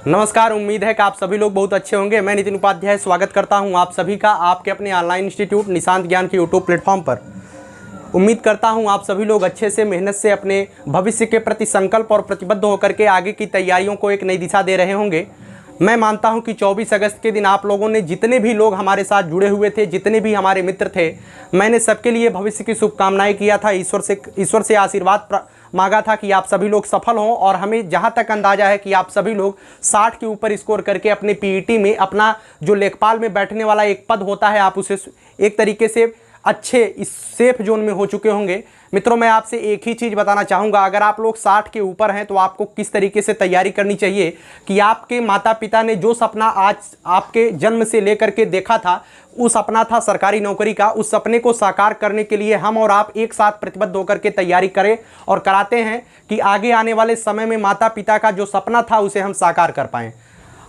नमस्कार, उम्मीद है कि आप सभी लोग बहुत अच्छे होंगे। मैं नितिन उपाध्याय स्वागत करता हूं आप सभी का आपके अपने ऑनलाइन इंस्टीट्यूट निशांत ज्ञान के यूट्यूब प्लेटफॉर्म पर। उम्मीद करता हूं आप सभी लोग अच्छे से मेहनत से अपने भविष्य के प्रति संकल्प और प्रतिबद्ध होकर के आगे की तैयारियों को एक नई दिशा दे रहे होंगे। मैं मानता हूं कि 24 अगस्त के दिन आप लोगों ने जितने भी लोग हमारे साथ जुड़े हुए थे, जितने भी हमारे मित्र थे, मैंने सबके लिए भविष्य की शुभकामनाएं किया था। ईश्वर से आशीर्वाद मांगा था कि आप सभी लोग सफल हों। और हमें जहां तक अंदाजा है कि आप सभी लोग 60 के ऊपर स्कोर करके अपने पीईटी में अपना जो लेखपाल में बैठने वाला एक पद होता है, आप उसे एक तरीके से अच्छे इस सेफ जोन में हो चुके होंगे। मित्रों, मैं आपसे एक ही चीज़ बताना चाहूँगा, अगर आप लोग 60 के ऊपर हैं तो आपको किस तरीके से तैयारी करनी चाहिए कि आपके माता पिता ने जो सपना आज आपके जन्म से लेकर के देखा था, उस सपना था सरकारी नौकरी का। उस सपने को साकार करने के लिए हम और आप एक साथ प्रतिबद्ध होकर के तैयारी करें और कराते हैं कि आगे आने वाले समय में माता पिता का जो सपना था उसे हम साकार कर पाएँ।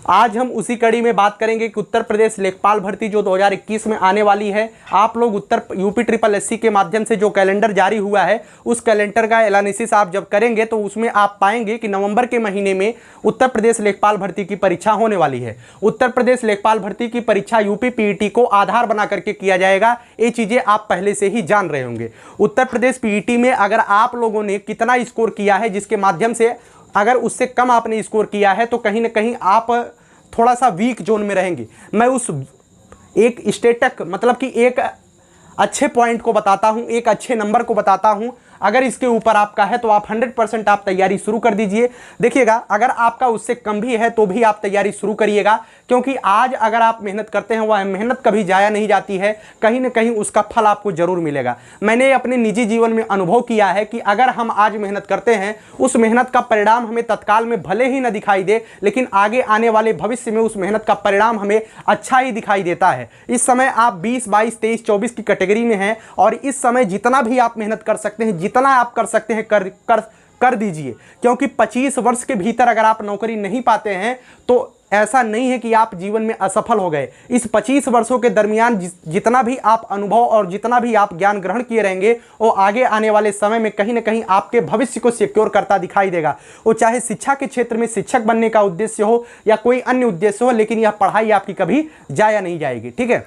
आज हम उसी कड़ी में बात करेंगे कि उत्तर प्रदेश लेखपाल भर्ती जो 2021 में आने वाली है, आप लोग यूपी ट्रिपल एससी के माध्यम से जो कैलेंडर जारी हुआ है, उस कैलेंडर का एनालिसिस आप जब करेंगे तो उसमें आप पाएंगे कि नवंबर के महीने में उत्तर प्रदेश लेखपाल भर्ती की परीक्षा होने वाली है। उत्तर प्रदेश लेखपाल भर्ती की परीक्षा यूपी पीईटी को आधार बना करके किया जाएगा। ये चीज़ें आप पहले से ही जान रहे होंगे। उत्तर प्रदेश पीईटी में अगर आप लोगों ने कितना स्कोर किया है, जिसके माध्यम से अगर उससे कम आपने स्कोर किया है तो कहीं ना कहीं आप थोड़ा सा वीक जोन में रहेंगे। मैं उस एक स्टेटक मतलब कि एक अच्छे पॉइंट को बताता हूं, एक अच्छे नंबर को बताता हूं। अगर इसके ऊपर आपका है तो आप 100% आप तैयारी शुरू कर दीजिए। देखिएगा, अगर आपका उससे कम भी है तो भी आप तैयारी शुरू करिएगा, क्योंकि आज अगर आप मेहनत करते हैं वह मेहनत कभी जाया नहीं जाती है, कहीं ना कहीं उसका फल आपको जरूर मिलेगा। मैंने अपने निजी जीवन में अनुभव किया है कि अगर हम आज मेहनत करते हैं, उस मेहनत का परिणाम हमें तत्काल में भले ही न दिखाई दे, लेकिन आगे आने वाले भविष्य में उस मेहनत का परिणाम हमें अच्छा ही दिखाई देता है। इस समय आप 20, 22, 23, 24 की कैटेगरी में हैं और इस समय जितना भी आप मेहनत कर सकते हैं, जितना आप कर सकते हैं कर दीजिए, क्योंकि 25 वर्ष के भीतर अगर आप नौकरी नहीं पाते हैं तो ऐसा नहीं है कि आप जीवन में असफल हो गए। इस 25 वर्षों के दरमियान जितना भी आप अनुभव और जितना भी आप ज्ञान ग्रहण किए रहेंगे, वो आगे आने वाले समय में कहीं ना कहीं आपके भविष्य को सिक्योर करता दिखाई देगा। वो चाहे शिक्षा के क्षेत्र में शिक्षक बनने का उद्देश्य हो या कोई अन्य उद्देश्य हो, लेकिन यह पढ़ाई आपकी कभी जाया नहीं जाएगी। ठीक है,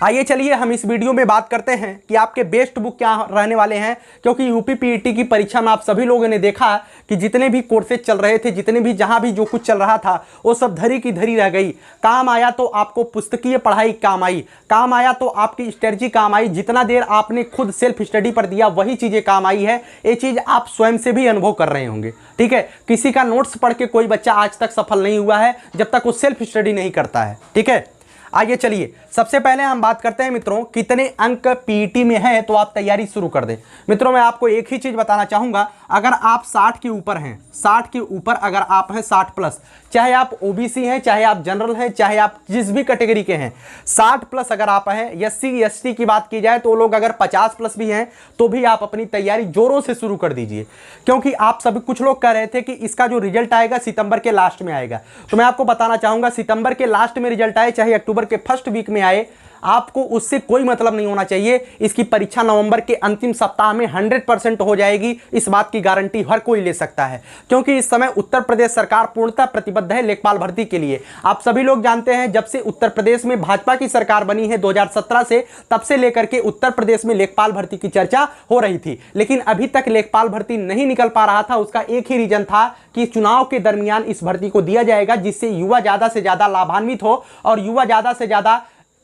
आइए चलिए हम इस वीडियो में बात करते हैं कि आपके बेस्ट बुक क्या रहने वाले हैं। क्योंकि यूपी पीईटी की परीक्षा में आप सभी लोगों ने देखा कि जितने भी कोर्सेज चल रहे थे, जितने भी जहां भी जो कुछ चल रहा था, वो सब धरी की धरी रह गई। काम आया तो आपको पुस्तकीय पढ़ाई काम आई, काम आया तो आपकी स्ट्रेटजी काम आई। जितना देर आपने खुद सेल्फ स्टडी पर दिया वही चीज़ें काम आई है। ये चीज़ आप स्वयं से भी अनुभव कर रहे होंगे। ठीक है, किसी का नोट्स पढ़ के कोई बच्चा आज तक सफल नहीं हुआ है जब तक वो सेल्फ स्टडी नहीं करता है। ठीक है, आइए चलिए सबसे पहले हम बात करते हैं मित्रों, कितने अंक पीईटी में हैं तो आप तैयारी शुरू कर दें। मित्रों, मैं आपको एक ही चीज बताना चाहूंगा, अगर आप 60 के ऊपर हैं, 60 के ऊपर अगर आप हैं 60 प्लस, चाहे आप ओबीसी हैं, चाहे आप जनरल हैं, चाहे आप जिस भी कैटेगरी के हैं, 60 प्लस अगर आप हैं, एससी एसटी की बात की जाए तो लोग अगर 50 प्लस भी हैं तो भी आप अपनी तैयारी जोरों से शुरू कर दीजिए। क्योंकि आप सभी कुछ लोग कह रहे थे कि इसका जो रिजल्ट आएगा सितंबर के लास्ट में आएगा, तो मैं आपको बताना चाहूंगा सितंबर के लास्ट में रिजल्ट आए चाहे अक्टूबर के फर्स्ट वीक में आए, आपको उससे कोई मतलब नहीं होना चाहिए। इसकी परीक्षा नवंबर के अंतिम सप्ताह में 100% हो जाएगी, इस बात की गारंटी हर कोई ले सकता है। क्योंकि इस समय उत्तर प्रदेश सरकार पूर्णतः प्रतिबद्ध है लेखपाल भर्ती के लिए। आप सभी लोग जानते हैं, जब से उत्तर प्रदेश में भाजपा की सरकार बनी है 2017 से, तब से लेकर के उत्तर प्रदेश में लेखपाल भर्ती की चर्चा हो रही थी, लेकिन अभी तक लेखपाल भर्ती नहीं निकल पा रहा था। उसका एक ही रीजन था कि चुनाव के दरमियान इस भर्ती को दिया जाएगा, जिससे युवा ज्यादा से ज्यादा लाभान्वित हो और युवा ज्यादा से ज्यादा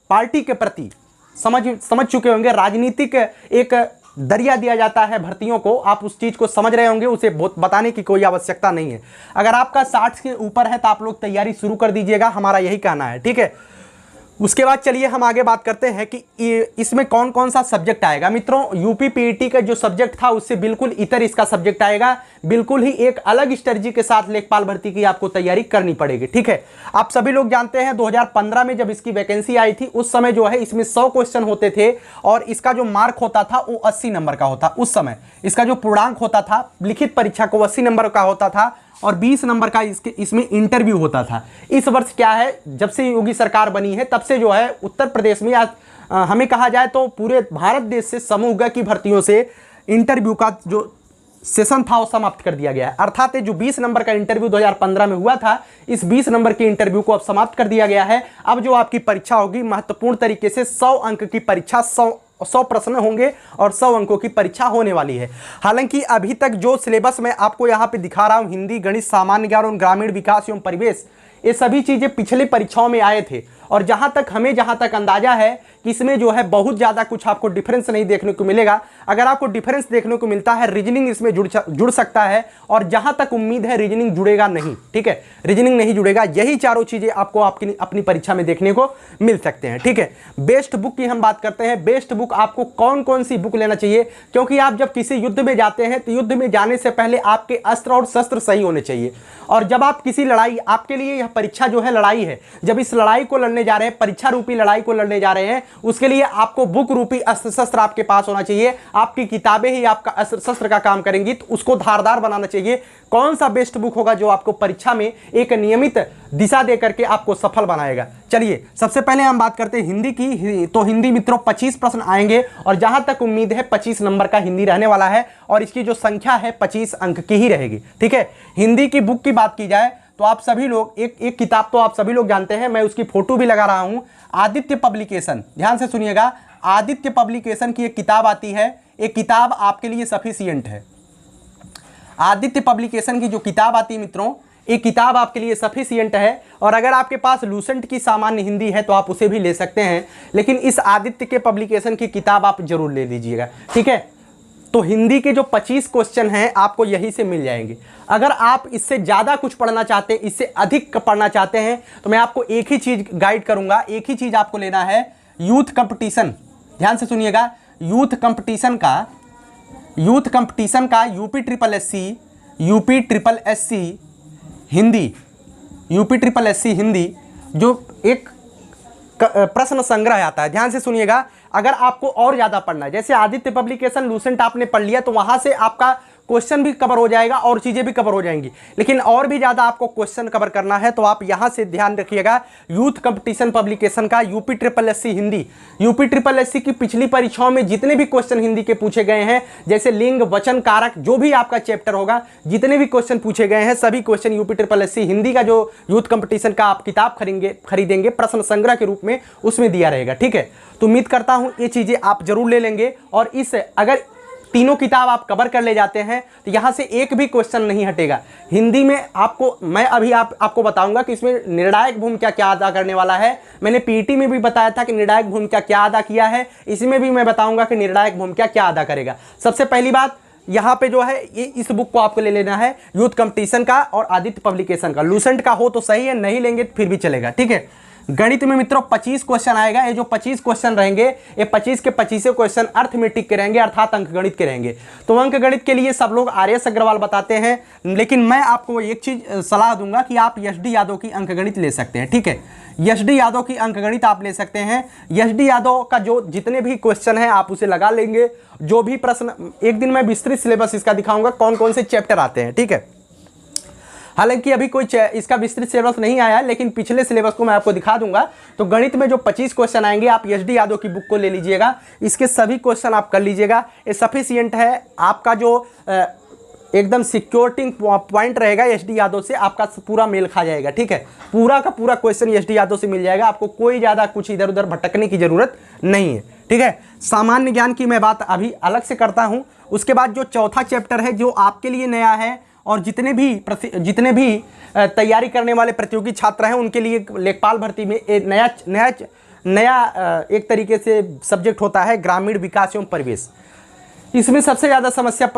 पार्टी के प्रति समझ चुके होंगे। राजनीतिक एक दरिया दिया जाता है भर्तियों को, आप उस चीज को समझ रहे होंगे, उसे बताने की कोई आवश्यकता नहीं है। अगर आपका 60 के ऊपर है तो आप लोग तैयारी शुरू कर दीजिएगा, हमारा यही कहना है। ठीक है, उसके बाद चलिए हम आगे बात करते हैं कि इसमें कौन कौन सा सब्जेक्ट आएगा। मित्रों, यूपी पीईटी का जो सब्जेक्ट था उससे बिल्कुल इतर इसका सब्जेक्ट आएगा। बिल्कुल ही एक अलग स्ट्रेटजी के साथ लेखपाल भर्ती की आपको तैयारी करनी पड़ेगी। ठीक है, आप सभी लोग जानते हैं 2015 में जब इसकी वैकेंसी आई थी, उस समय जो है इसमें 100 क्वेश्चन होते थे और इसका जो मार्क होता था वो 80 नंबर का होता। उस समय इसका जो पूर्णांक होता था लिखित परीक्षा को 80 नंबर का होता था और 20 नंबर का इसमें इंटरव्यू होता था। इस वर्ष क्या है, जब से योगी सरकार बनी है तब से जो है उत्तर प्रदेश में हमें कहा जाए तो पूरे भारत देश से समूह ग की भर्तियों से इंटरव्यू का जो सेशन था वो समाप्त कर दिया गया है। अर्थात जो 20 नंबर का इंटरव्यू 2015 में हुआ था, इस 20 नंबर के इंटरव्यू को अब समाप्त कर दिया गया है। अब जो आपकी परीक्षा होगी महत्वपूर्ण तरीके से 100 अंक की परीक्षा, 100 प्रश्न होंगे और 100 अंकों की परीक्षा होने वाली है। हालांकि अभी तक जो सिलेबस मैं आपको यहाँ पे दिखा रहा हूँ, हिंदी, गणित, सामान्य ज्ञान और ग्रामीण विकास एवं परिवेश, ये सभी चीज़ें पिछली परीक्षाओं में आए थे। और जहाँ तक अंदाजा है कि इसमें जो है बहुत ज़्यादा कुछ आपको डिफरेंस नहीं देखने को मिलेगा। अगर आपको डिफरेंस देखने को मिलता है, रीजनिंग इसमें जुड़ सकता है, और जहाँ तक उम्मीद है रीजनिंग जुड़ेगा नहीं। ठीक है, रीजनिंग नहीं जुड़ेगा। यही चारों चीज़ें आपको अपनी परीक्षा में देखने को मिल सकते हैं। ठीक है, बेस्ट बुक की हम बात करते हैं। बेस्ट बुक आपको कौन कौन सी बुक लेना चाहिए, क्योंकि आप जब किसी युद्ध में जाते हैं तो युद्ध में जाने से पहले आपके अस्त्र और शस्त्र सही होने चाहिए। और जब आप किसी लड़ाई, आपके लिए यह परीक्षा जो है लड़ाई है, जब इस लड़ाई को लड़ने जा रहे हैं, परीक्षा रूपी लड़ाई को लड़ने जा रहे हैं, उसके लिए आपको बुक रूपी अस्त्र शस्त्र आपके पास होना चाहिए। आपकी किताबें ही आपका अस्त्र शस्त्र का काम करेंगी, तो उसको धारदार बनाना चाहिए। कौन सा बेस्ट बुक होगा जो आपको परीक्षा में एक नियमित दिशा दे करके आपको सफल बनाएगा। चलिए सबसे पहले हम बात करते हैं हिंदी की। तो हिंदी मित्रों 25 प्रश्न आएंगे, और जहां तक उम्मीद है 25 नंबर का हिंदी रहने वाला है, और इसकी जो संख्या है 25 अंक की ही रहेगी। ठीक है, हिंदी की बुक की बात की जाए तो आप सभी लोग एक किताब तो आप सभी लोग जानते हैं, मैं उसकी फोटो भी लगा रहा हूं, आदित्य पब्लिकेशन। ध्यान से सुनिएगा, आदित्य पब्लिकेशन की एक किताब आती है। एक किताब आपके लिए सफिशिएंट है। आदित्य पब्लिकेशन की जो किताब आती है मित्रों, एक किताब आपके लिए सफिशिएंट है। और अगर आपके पास लूसेंट की सामान्य हिंदी है तो आप उसे भी ले सकते हैं, लेकिन इस आदित्य के पब्लिकेशन की किताब आप जरूर ले लीजिएगा। ठीक है, तो हिंदी के जो 25 क्वेश्चन हैं आपको यहीं से मिल जाएंगे। अगर आप इससे ज़्यादा कुछ पढ़ना चाहते हैं, इससे अधिक पढ़ना चाहते हैं, तो मैं आपको एक ही चीज़ गाइड करूंगा। एक ही चीज़ आपको लेना है, यूथ कंपटीशन। ध्यान से सुनिएगा, यूथ कंपटीशन का UP triple S C Hindi जो एक प्रश्न संग्रह आता है। ध्यान से सुनिएगा, अगर आपको और ज़्यादा पढ़ना है, जैसे आदित्य पब्लिकेशन लूसेंट आपने पढ़ लिया, तो वहाँ से आपका क्वेश्चन भी कवर हो जाएगा और चीज़ें भी कवर हो जाएंगी। लेकिन और भी ज़्यादा आपको क्वेश्चन कवर करना है, तो आप यहाँ से ध्यान रखिएगा, यूथ कंपटीशन पब्लिकेशन का UP triple S C Hindi. UP triple S C की पिछली परीक्षाओं में जितने भी क्वेश्चन हिंदी के पूछे गए हैं, जैसे लिंग, वचन, कारक, जो भी आपका चैप्टर होगा, जितने भी क्वेश्चन पूछे गए हैं, सभी question UP triple S C Hindi का जो यूथ कंपटीशन का आप किताब खरीदेंगे प्रश्न संग्रह के रूप में, उसमें दिया रहेगा। ठीक है, तो उम्मीद करता हूँ ये चीज़ें आप जरूर ले लेंगे। और इस अगर तीनों किताब आप कवर कर ले जाते हैं तो यहाँ से एक भी क्वेश्चन नहीं हटेगा। हिंदी में मैं अभी आपको बताऊंगा कि इसमें निर्णायक भूमिका क्या अदा करने वाला है। मैंने पीटी में भी बताया था कि निर्णायक भूमिका क्या अदा किया है, इसमें भी मैं बताऊंगा कि निर्णायक भूमिका क्या अदा करेगा। सबसे पहली बात यहाँ पे जो है, ये इस बुक को आपको ले लेना है, यूथ कंपटीशन का और आदित्य पब्लिकेशन का। लूसेंट का हो तो सही है, नहीं लेंगे तो फिर भी चलेगा। ठीक है, गणित में मित्रों 25 क्वेश्चन आएगा। ये जो 25 क्वेश्चन रहेंगे, ये 25 के 25 क्वेश्चन अर्थमेटिक के रहेंगे, अर्थात अंकगणित के रहेंगे। तो अंकगणित के लिए सब लोग आर.एस. अग्रवाल बताते हैं, लेकिन मैं आपको एक चीज सलाह दूंगा कि आप एस.डी. यादव की अंकगणित ले सकते हैं। ठीक है, एस.डी. यादव की अंकगणित आप ले सकते हैं। एस.डी. यादव का जो जितने भी क्वेश्चन हैं आप उसे लगा लेंगे। जो भी प्रश्न, एक दिन मैं विस्तृत सिलेबस इसका दिखाऊंगा, कौन कौन से चैप्टर आते हैं। ठीक है, हालांकि अभी कोई इसका विस्तृत सिलेबस नहीं आया, लेकिन पिछले सिलेबस को मैं आपको दिखा दूंगा। तो गणित में जो 25 क्वेश्चन आएंगे, आप एस.डी. यादव की बुक को ले लीजिएगा, इसके सभी क्वेश्चन आप कर लीजिएगा। ये सफिशिएंट है। आपका जो एकदम सिक्योरिटी पॉइंट रहेगा एस.डी. यादव से, आपका पूरा मेल खा जाएगा। ठीक है, पूरा का पूरा क्वेश्चन एस.डी. यादव से मिल जाएगा, आपको कोई ज़्यादा कुछ इधर उधर भटकने की ज़रूरत नहीं है। ठीक है, सामान्य ज्ञान की मैं बात अभी अलग से करता हूँ। उसके बाद जो चौथा चैप्टर है, जो आपके लिए नया है, और जितने भी तैयारी करने वाले प्रतियोगी छात्र हैं उनके लिए लेखपाल भर्ती में एक नया एक तरीके से सब्जेक्ट होता है, ग्रामीण विकास एवं परिवेश। इसमें सबसे ज़्यादा समस्या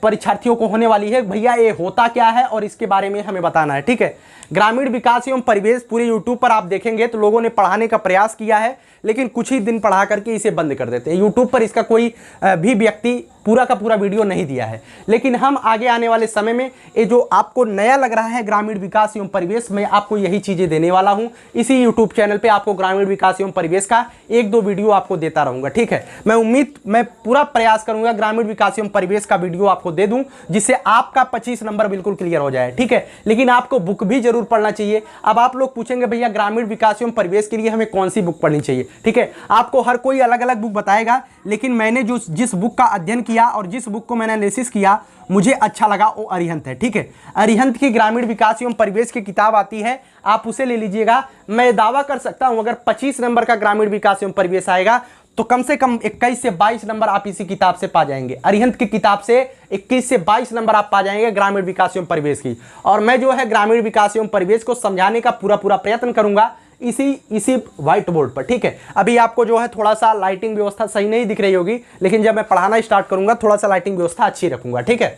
परीक्षार्थियों को होने वाली है, भैया ये होता क्या है और इसके बारे में हमें बताना है। ठीक है, ग्रामीण विकास एवं परिवेश पूरे यूट्यूब पर आप देखेंगे तो लोगों ने पढ़ाने का प्रयास किया है, लेकिन कुछ ही दिन पढ़ा करके इसे बंद कर देते हैं। यूट्यूब पर इसका कोई भी व्यक्ति पूरा का पूरा वीडियो नहीं दिया है। लेकिन हम आगे आने वाले समय में ये जो आपको नया लग रहा है ग्रामीण विकास एवं परिवेश, मैं आपको यही चीज़ें देने वाला हूँ। इसी यूट्यूब चैनल पे आपको ग्रामीण विकास एवं परिवेश का 1-2 वीडियो आपको देता रहूँगा। ठीक है, मैं पूरा प्रयास करूँगा ग्रामीण विकास एवं परिवेश का वीडियो आपको दे दूं जिससे आपका 25 नंबर बिल्कुल क्लियर हो जाए, ठीक है। लेकिन आपको बुक भी जरूर पढ़ना चाहिए। अब आप लोग पूछेंगे भैया ग्रामीण विकास एवं परिवेश के लिए हमें कौन सी बुक पढ़नी चाहिए, ठीक है। आपको हर कोई अलग अलग बुक बताएगा, लेकिन मैंने जिस बुक का अध्ययन किया और जिस बुक को मैंने एनालिसिस किया मुझे अच्छा लगा वो अरिहंत है, ठीक है। अरिहंत की ग्रामीण विकास एवं परिवेश की किताब आती है, आप उसे ले लीजिएगा। मैं दावा कर सकता हूं अगर 25 नंबर का ग्रामीण विकास एवं परिवेश आएगा तो कम से कम 21 से 22 नंबर आप इसी किताब से पा जाएंगे। अरिहंत की किताब से 21 से 22 नंबर आप पा जाएंगे ग्रामीण विकास एवं परिवेश की। और मैं जो है ग्रामीण विकास एवं परिवेश को समझाने का पूरा प्रयत्न करूंगा इसी व्हाइट बोर्ड पर, ठीक है। अभी आपको जो है थोड़ा सा लाइटिंग व्यवस्था सही नहीं दिख रही होगी, लेकिन जब मैं पढ़ाना स्टार्ट करूंगा थोड़ा सा लाइटिंग व्यवस्था अच्छी रखूंगा, ठीक है।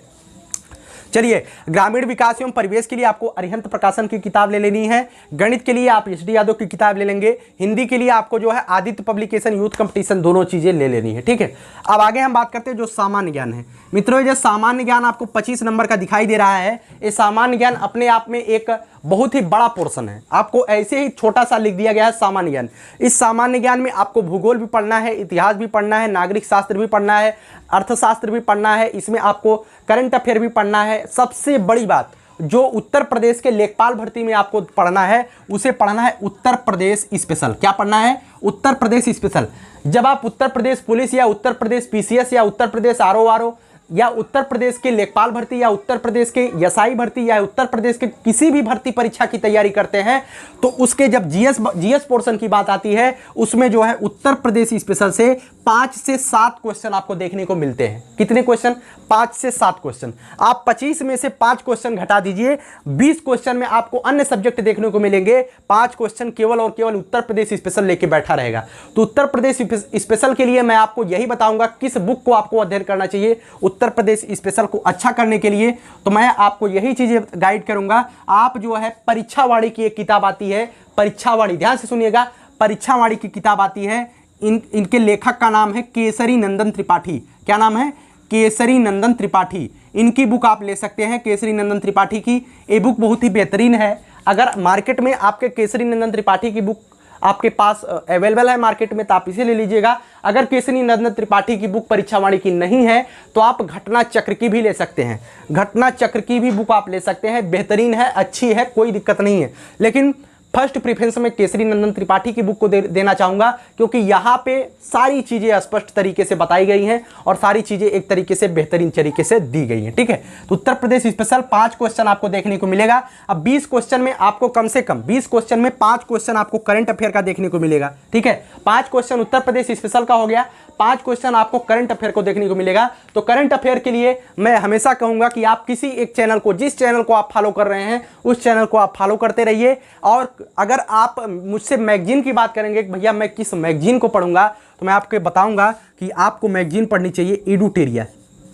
चलिए, ग्रामीण विकास एवं परिवेश के लिए आपको अरिहंत प्रकाशन की किताब ले लेनी है। गणित के लिए आप एस.डी. यादव की किताब ले लेंगे। हिंदी के लिए आपको जो है आदित्य पब्लिकेशन यूथ कंपटीशन दोनों चीजें ले लेनी है, ठीक है। अब आगे हम बात करते हैं जो सामान्य ज्ञान है। मित्रों, ये सामान्य ज्ञान आपको 25 नंबर का दिखाई दे रहा है। ये सामान्य ज्ञान अपने आप में एक बहुत ही बड़ा पोर्शन है, आपको ऐसे ही छोटा सा लिख दिया गया है सामान्य ज्ञान। इस सामान्य ज्ञान में आपको भूगोल भी पढ़ना है, इतिहास भी पढ़ना है, नागरिक शास्त्र भी पढ़ना है, अर्थशास्त्र भी पढ़ना है, इसमें आपको करंट अफेयर भी पढ़ना है। सबसे बड़ी बात जो उत्तर प्रदेश के लेखपाल भर्ती में आपको पढ़ना है उसे पढ़ना है उत्तर प्रदेश स्पेशल। क्या पढ़ना है? उत्तर प्रदेश स्पेशल। जब आप उत्तर प्रदेश पुलिस या उत्तर प्रदेश पीसीएस या उत्तर प्रदेश आरओ या उत्तर प्रदेश के लेखपाल भर्ती या उत्तर प्रदेश के एसआई भर्ती या उत्तर प्रदेश के किसी भी भर्ती परीक्षा की तैयारी करते हैं तो उसके जब जीएस पोर्शन की बात आती है उसमें जो है उत्तर प्रदेश स्पेशल से 5 से 7 क्वेश्चन आपको देखने को मिलते हैं। कितने क्वेश्चन? 5 से 7 क्वेश्चन। आप 25 में से 5 क्वेश्चन घटा दीजिए, 20 क्वेश्चन में आपको अन्य सब्जेक्ट देखने को मिलेंगे। 5 क्वेश्चन केवल और केवल उत्तर प्रदेश स्पेशल लेके बैठा रहेगा। तो उत्तर प्रदेश स्पेशल के लिए मैं आपको यही बताऊंगा किस बुक को आपको अध्ययन करना चाहिए उत्तर प्रदेश स्पेशल को अच्छा करने के लिए। तो मैं आपको यही चीजें गाइड करूंगा। आप जो है परीक्षावाणी की एक किताब आती है, परीक्षावाणी, ध्यान से सुनिएगा, परीक्षावाणी की किताब आती है। इनके लेखक का नाम है केसरी नंदन त्रिपाठी। क्या नाम है? केसरी नंदन त्रिपाठी। इनकी बुक आप ले सकते हैं, केसरी नंदन त्रिपाठी की। ये बुक बहुत ही बेहतरीन है। अगर मार्केट में आपके केसरी नंदन त्रिपाठी की बुक आपके पास अवेलेबल है मार्केट में तो आप इसे ले लीजिएगा। अगर केसरी नंदन त्रिपाठी की बुक परीक्षावाणी की नहीं है तो आप घटना चक्र की भी ले सकते हैं। घटना चक्र की भी बुक आप ले सकते हैं, बेहतरीन है, अच्छी है, कोई दिक्कत नहीं है। लेकिन फर्स्ट प्रेफरेंस में केसरी नंदन त्रिपाठी की बुक को देना चाहूंगा क्योंकि यहाँ पे सारी चीजें स्पष्ट तरीके से बताई गई हैं और सारी चीजें एक तरीके से बेहतरीन तरीके से दी गई हैं, ठीक है। तो उत्तर प्रदेश स्पेशल 5 क्वेश्चन आपको देखने को मिलेगा। अब 20 क्वेश्चन में आपको कम से कम 20 क्वेश्चन में 5 क्वेश्चन आपको करंट अफेयर का देखने को मिलेगा, ठीक है। 5 क्वेश्चन उत्तर प्रदेश स्पेशल का हो गया, 5 क्वेश्चन आपको करंट अफेयर को देखने को मिलेगा। तो करंट अफेयर के लिए मैं हमेशा कहूंगा कि आप किसी एक चैनल को, जिस चैनल को आप फॉलो कर रहे हैं उस चैनल को आप फॉलो करते रहिए। और अगर आप मुझसे मैगजीन की बात करेंगे कि भैया मैं किस मैगजीन को पढ़ूंगा, तो मैं आपको बताऊंगा कि आपको मैगजीन पढ़नी चाहिए एडुटेरिया,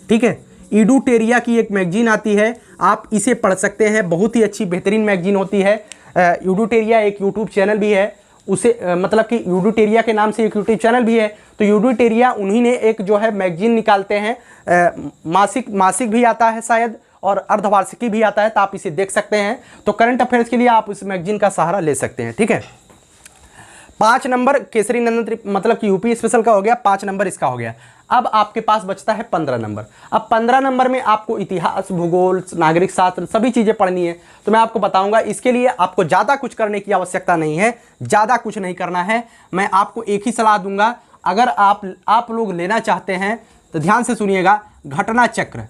ठीक है। एडुटेरिया की एक मैगजीन आती है, आप इसे पढ़ सकते हैं, बहुत ही अच्छी बेहतरीन मैगजीन होती है। एडुटेरिया एक यूट्यूब चैनल भी है, उसे मतलब कि एडुटेरिया के नाम से एक यूट्यूब चैनल भी है। तो एडुटेरिया उन्हीं ने एक जो है मैगजीन निकालते हैं, मासिक भी आता है शायद और अर्धवार्षिकी भी आता है, तो आप इसे देख सकते हैं। तो करंट अफेयर्स के लिए आप इस मैगजीन का सहारा ले सकते हैं, ठीक है। 5 नंबर केसरी नंदन मतलब कि यूपी स्पेशल का हो गया, 5 नंबर इसका हो गया। अब आपके पास बचता है 15 नंबर। अब 15 नंबर में आपको इतिहास, भूगोल, नागरिक शास्त्र सभी चीज़ें पढ़नी है। तो मैं आपको बताऊंगा, इसके लिए आपको ज़्यादा कुछ करने की आवश्यकता नहीं है, ज़्यादा कुछ नहीं करना है। मैं आपको एक ही सलाह दूंगा, अगर आप लोग लेना चाहते हैं तो ध्यान से सुनिएगा, घटना चक्र,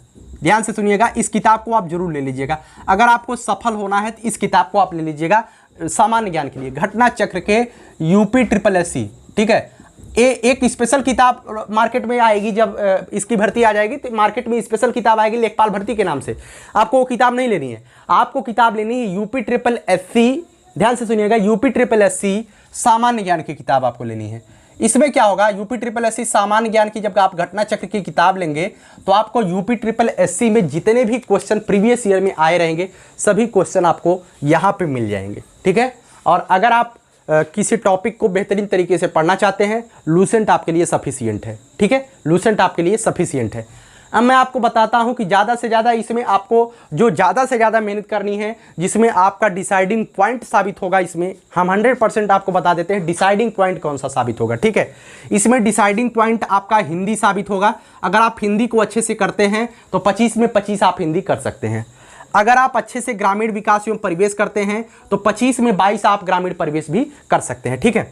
ध्यान से सुनिएगा, इस किताब को आप जरूर ले लीजिएगा। अगर आपको सफल होना है तो इस किताब को आप ले लीजिएगा सामान्य ज्ञान के लिए, घटना चक्र के यूपी SSSC, ठीक है। एक स्पेशल किताब मार्केट में आएगी, जब इसकी भर्ती आ जाएगी तो मार्केट में स्पेशल किताब आएगी लेखपाल भर्ती के नाम से। आपको वो किताब नहीं लेनी है, आपको किताब लेनी है यूपी SSSC, ध्यान से सुनिएगा, यूपी SSSC सामान्य ज्ञान की किताब आपको लेनी है। इसमें क्या होगा, यूपी SSSC सामान्य ज्ञान की जब आप घटना चक्र की किताब लेंगे तो आपको यूपी SSSC में जितने भी क्वेश्चन प्रीवियस ईयर में आए रहेंगे सभी क्वेश्चन आपको यहाँ पे मिल जाएंगे, ठीक है। और अगर आप किसी टॉपिक को बेहतरीन तरीके से पढ़ना चाहते हैं, लूसेंट आपके लिए सफिशिएंट है, ठीक है, लूसेंट आपके लिए सफिशिएंट है। अब मैं आपको बताता हूं कि ज़्यादा से ज़्यादा इसमें आपको जो ज़्यादा से ज़्यादा मेहनत करनी है, जिसमें आपका डिसाइडिंग पॉइंट साबित होगा, इसमें हम 100% आपको बता देते हैं डिसाइडिंग पॉइंट कौन सा साबित होगा। ठीक है, इसमें डिसाइडिंग पॉइंट आपका हिंदी साबित होगा। अगर आप हिंदी को अच्छे से करते हैं तो 25 में 25 आप हिंदी कर सकते हैं। अगर आप अच्छे से ग्रामीण विकास एवं परिवेश करते हैं तो 25 में 22 आप ग्रामीण परिवेश भी कर सकते हैं। ठीक है,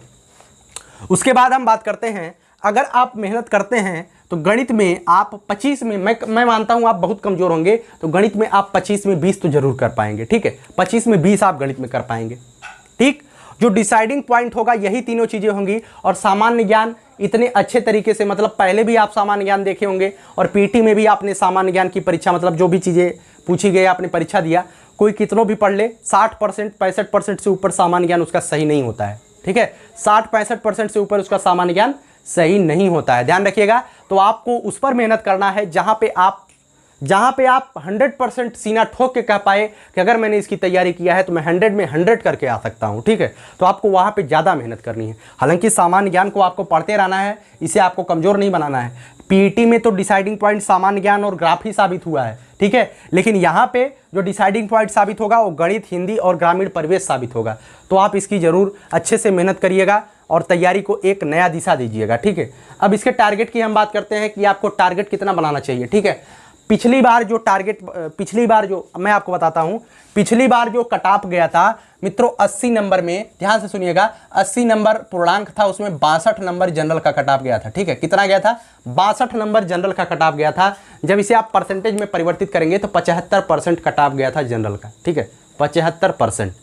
उसके बाद हम बात करते हैं, अगर आप मेहनत करते हैं तो गणित में आप 25 में, मैं मानता हूं आप बहुत कमजोर होंगे, तो गणित में आप 25 में 20 तो जरूर कर पाएंगे। ठीक है, 25 में 20 आप गणित में कर पाएंगे। ठीक, जो डिसाइडिंग पॉइंट होगा यही तीनों चीजें होंगी। और सामान्य ज्ञान इतने अच्छे तरीके से, मतलब पहले भी आप सामान्य ज्ञान देखे होंगे और पीटी में भी आपने सामान्य ज्ञान की परीक्षा, मतलब जो भी चीजें पूछी गई आपने परीक्षा दिया, कोई कितनों भी पढ़ ले 60% 65% से ऊपर सामान्य ज्ञान उसका सही नहीं होता है। ठीक है, 60-65% से ऊपर उसका सामान्य ज्ञान सही नहीं होता है, ध्यान रखिएगा। तो आपको उस पर मेहनत करना है जहां पे आप 100% सीना ठोक के कह पाए कि अगर मैंने इसकी तैयारी किया है तो मैं 100 में 100 करके आ सकता हूं। ठीक है, तो आपको वहां पे ज़्यादा मेहनत करनी है। हालांकि सामान्य ज्ञान को आपको पढ़ते रहना है, इसे आपको कमज़ोर नहीं बनाना है। पीईटी में तो डिसाइडिंग पॉइंट सामान्य ज्ञान और ग्राफ ही साबित हुआ है। ठीक है, लेकिन यहाँ पे जो डिसाइडिंग पॉइंट साबित होगा वो गणित, हिंदी और ग्रामीण परिवेश साबित होगा। तो आप इसकी ज़रूर अच्छे से मेहनत करिएगा और तैयारी को एक नया दिशा दीजिएगा। ठीक है, अब इसके टारगेट की हम बात करते हैं कि आपको टारगेट कितना बनाना चाहिए। ठीक है, पिछली बार जो मैं आपको बताता हूं, पिछली बार जो कट ऑफ गया था मित्रों 80 नंबर में, ध्यान से सुनिएगा, 80 नंबर पूर्णांक था, उसमें 62 नंबर जनरल का कट ऑफ गया था। ठीक है, कितना गया था? 62 नंबर जनरल का कट ऑफ गया था। जब इसे आप परसेंटेज में परिवर्तित करेंगे तो 75% कट ऑफ गया था जनरल का। ठीक है, 75%।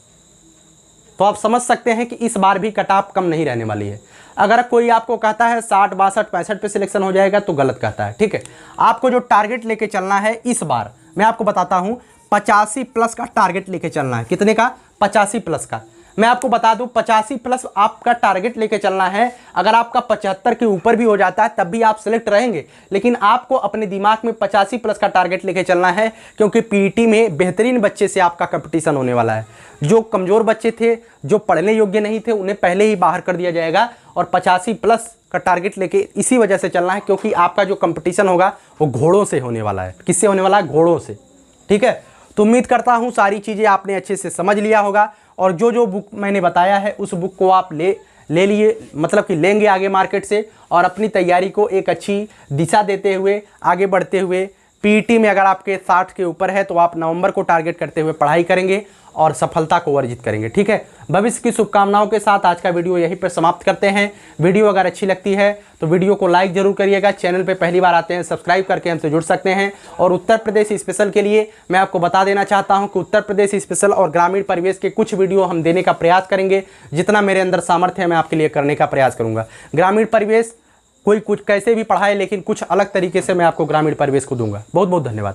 तो आप समझ सकते हैं कि इस बार भी कट ऑफ कम नहीं रहने वाली है। अगर कोई आपको कहता है 60, 62, 65 पे सिलेक्शन हो जाएगा तो गलत कहता है। ठीक है, आपको जो टारगेट लेके चलना है इस बार मैं आपको बताता हूं, 85 प्लस का टारगेट लेके चलना है। कितने का? 85 प्लस का। मैं आपको बता दूं 85 प्लस आपका टारगेट लेके चलना है। अगर आपका 75 के ऊपर भी हो जाता है तब भी आप सिलेक्ट रहेंगे, लेकिन आपको अपने दिमाग में 85 प्लस का टारगेट लेके चलना है, क्योंकि पीईटी में बेहतरीन बच्चे से आपका कंपटीशन होने वाला है। जो कमज़ोर बच्चे थे, जो पढ़ने योग्य नहीं थे, उन्हें पहले ही बाहर कर दिया जाएगा और 85 प्लस का टारगेट लेके इसी वजह से चलना है, क्योंकि आपका जो कंपटीशन होगा वो घोड़ों से होने वाला है। किससे होने वाला है? घोड़ों से। ठीक है, तो उम्मीद करता हूँ सारी चीज़ें आपने अच्छे से समझ लिया होगा और जो बुक मैंने बताया है उस बुक को आप ले लिए, मतलब कि लेंगे आगे मार्केट से और अपनी तैयारी को एक अच्छी दिशा देते हुए आगे बढ़ते हुए, पीईटी में अगर आपके 60 के ऊपर है तो आप नवंबर को टारगेट करते हुए पढ़ाई करेंगे और सफलता को अर्जित करेंगे। ठीक है, भविष्य की शुभकामनाओं के साथ आज का वीडियो यहीं पर समाप्त करते हैं। वीडियो अगर अच्छी लगती है तो वीडियो को लाइक जरूर करिएगा। चैनल पे पहली बार आते हैं सब्सक्राइब करके हमसे जुड़ सकते हैं। और उत्तर प्रदेश स्पेशल के लिए मैं आपको बता देना चाहता हूं कि उत्तर प्रदेश स्पेशल और ग्रामीण परिवेश के कुछ वीडियो हम देने का प्रयास करेंगे। जितना मेरे अंदर सामर्थ्य है मैं आपके लिए करने का प्रयास करूँगा। ग्रामीण परिवेश कोई कुछ कैसे भी पढ़ाए, लेकिन कुछ अलग तरीके से मैं आपको ग्रामीण परिवेश को दूंगा। बहुत बहुत धन्यवाद।